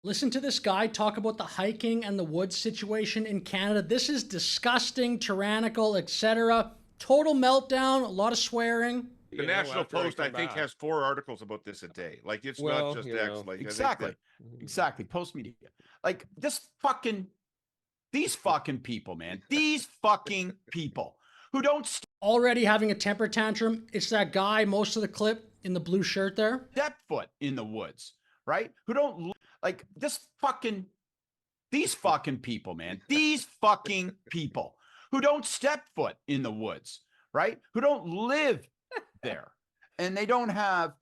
Listen to this guy talk about the hiking and the woods situation in Canada. This is disgusting, tyrannical, etc. Total meltdown, a lot of swearing. The National Post, I think, has 4 articles about this a day. Like, it's not Well, just you X. know. Like, I think Exactly. that Exactly. Post media. Like these fucking people, man. These fucking people who don't Already having a temper tantrum. It's that guy, most of the clip in the blue shirt there. step foot in the woods, right? Who don't like these fucking people, man. These fucking people who don't step foot in the woods, right? Who don't live there. And they don't have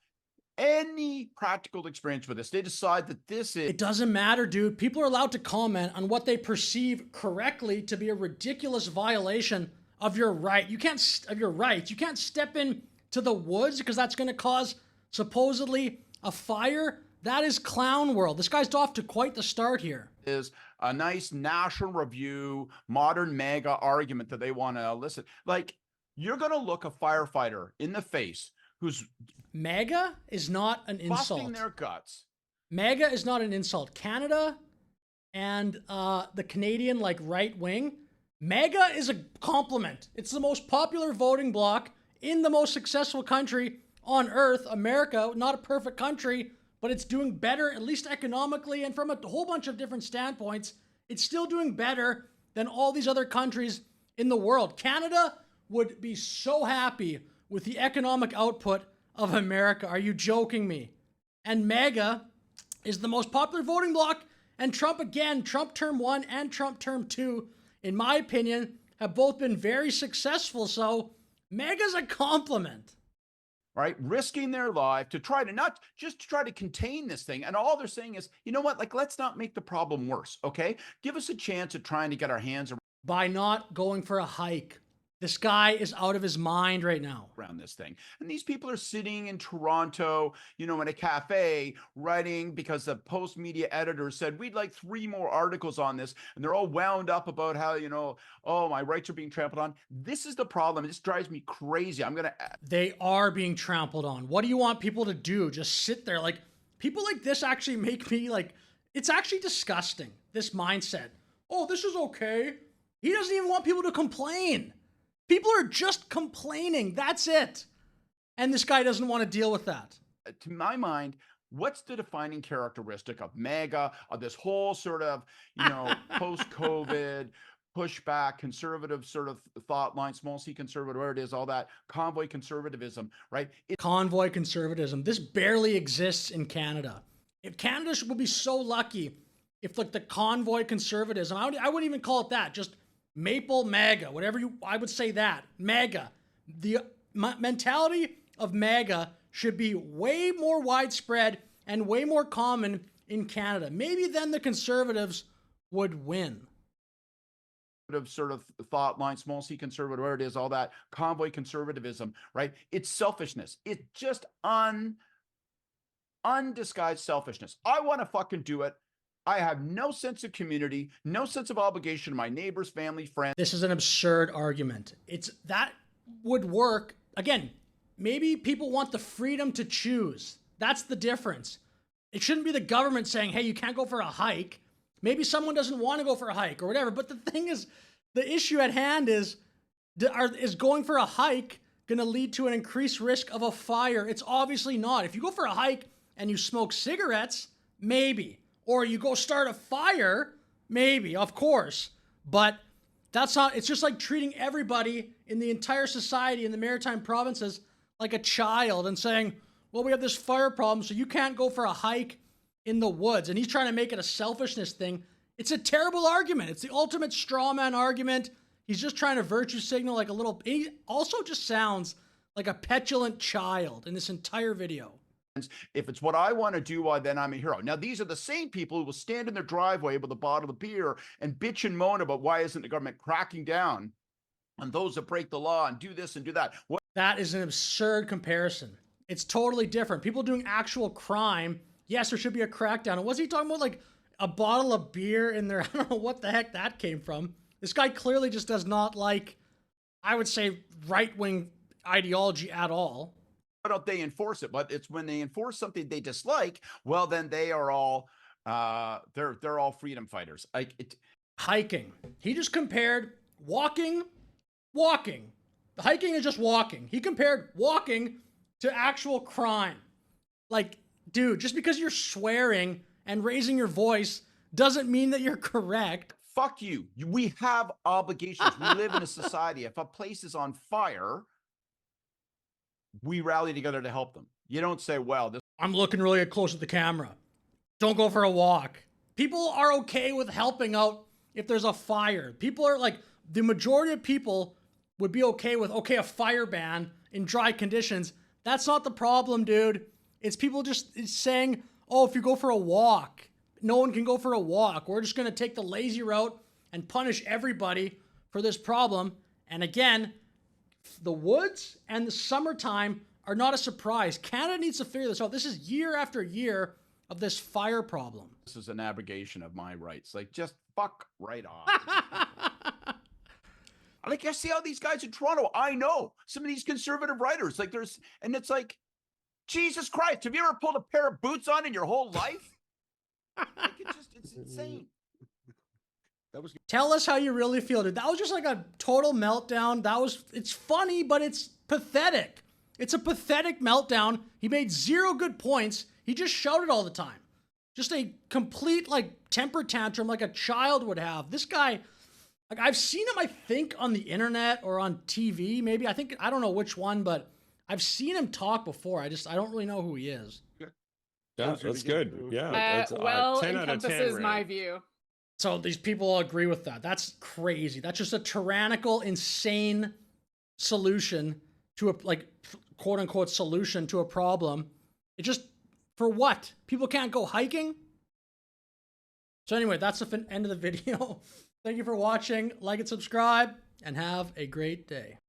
any practical experience with this. They decide that this is. It doesn't matter, dude. People are allowed to comment on what they perceive correctly to be a ridiculous violation of your right. You can't of your rights. You can't step in to the woods because that's going to cause supposedly a fire. That is clown world. This guy's off to quite the start here. Is a nice National Review, modern MAGA argument that they want to elicit. Like, you're going to look a firefighter in the face who's MAGA is not an insult. busting their guts. MAGA is not an insult. Canada and the Canadian like right wing, MAGA is a compliment. It's the most popular voting bloc in the most successful country on earth, America. Not a perfect country, but it's doing better, at least economically, and from a whole bunch of different standpoints. It's still doing better than all these other countries in the world. Canada would be so happy with the economic output of America. Are you joking me? And MAGA is the most popular voting bloc, and Trump again, Trump term 1 and Trump term 2, in my opinion, have both been very successful. So MAGA's a compliment. Right? Risking their life to try to not just to try to contain this thing. And all they're saying is, you know what? Like, let's not make the problem worse. Okay. Give us a chance at trying to get our hands By not going for a hike. This guy is out of his mind right now. around this thing. And these people are sitting in Toronto, you know, in a cafe writing because the Post media editor said, we'd like 3 more articles on this. And they're all wound up about how, you know, oh, my rights are being trampled on. This is the problem. This drives me crazy. They are being trampled on. What do you want people to do? Just sit there? Like, people like this actually make me like, it's actually disgusting. This mindset. Oh, this is okay. He doesn't even want people to complain. People are just complaining. That's it. And this guy doesn't want to deal with that. To my mind, what's the defining characteristic of MAGA, of this whole sort of, you know, post-COVID pushback, conservative sort of thought line, small c conservative, whatever it is, all that convoy conservatism, right? Convoy conservatism. This barely exists in Canada. If Canada would be so lucky if like the convoy conservatism, I wouldn't even call it that, just Maple MAGA, whatever I would say that. MAGA. The mentality of MAGA should be way more widespread and way more common in Canada. Maybe then the conservatives would win. Sort of thought line, small c conservative, whatever it is, all that convoy conservatism, right? It's selfishness. It's just undisguised selfishness. I want to fucking do it. I have no sense of community, no sense of obligation to my neighbors, family, friends. This is an absurd argument. That would work. Again, maybe people want the freedom to choose. That's the difference. It shouldn't be the government saying, hey, you can't go for a hike. Maybe someone doesn't want to go for a hike or whatever. But the thing is, the issue at hand is going for a hike going to lead to an increased risk of a fire? It's obviously not. If you go for a hike and you smoke cigarettes, maybe. Or you go start a fire, maybe, of course. But that's not, it's just like treating everybody in the entire society in the maritime provinces like a child and saying, well, we have this fire problem, so you can't go for a hike in the woods. And he's trying to make it a selfishness thing. It's a terrible argument. It's the ultimate straw man argument. He's just trying to virtue signal like a little, he also just sounds like a petulant child in this entire video. If it's what I want to do, why then I'm a hero. Now, these are the same people who will stand in their driveway with a bottle of beer and bitch and moan about why isn't the government cracking down on those that break the law and do this and do that. That is an absurd comparison. It's totally different. People doing actual crime, yes, there should be a crackdown. And was he talking about like a bottle of beer in there? I don't know what the heck that came from. This guy clearly just does not like, I would say, right-wing ideology at all. Why don't they enforce it? But it's when they enforce something they dislike, well, then they are all They're all freedom fighters. Hiking. He just compared walking. The hiking is just walking. He compared walking to actual crime. Like, dude, just because you're swearing and raising your voice doesn't mean that you're correct. Fuck you. We have obligations. We live in a society. If a place is on fire, we rally together to help them. You don't say, well, I'm looking really close at the camera. Don't go for a walk. People are okay with helping out if there's a fire. People are like, the majority of people would be okay with, a fire ban in dry conditions. That's not the problem, dude. It's people just saying, oh, if you go for a walk, no one can go for a walk. We're just going to take the lazy route and punish everybody for this problem. And again, the woods and the summertime are not a surprise. Canada needs to figure this out. This is year after year of this fire problem. This is an abrogation of my rights. Like, just fuck right off. Like, I see all these guys in Toronto. I know some of these conservative writers. Like, and it's like, Jesus Christ, have you ever pulled a pair of boots on in your whole life? Like, it's insane. Tell us how you really feel, dude. That was just like a total meltdown. It's funny, but it's pathetic. It's a pathetic meltdown. He made 0 good points. He just shouted all the time. Just a complete, like, temper tantrum like a child would have. This guy, like, I've seen him, I think, on the internet or on TV, maybe. I don't know which one, but I've seen him talk before. I don't really know who he is. Yeah, that's good. Yeah, that's, well, 10 out of 10 encompasses rating. my view. So these people all agree with that. That's crazy. That's just a tyrannical, insane solution to a, like, quote unquote solution to a problem. It just, for what? People can't go hiking? So anyway, that's the end of the video. Thank you for watching. Like and subscribe, and have a great day.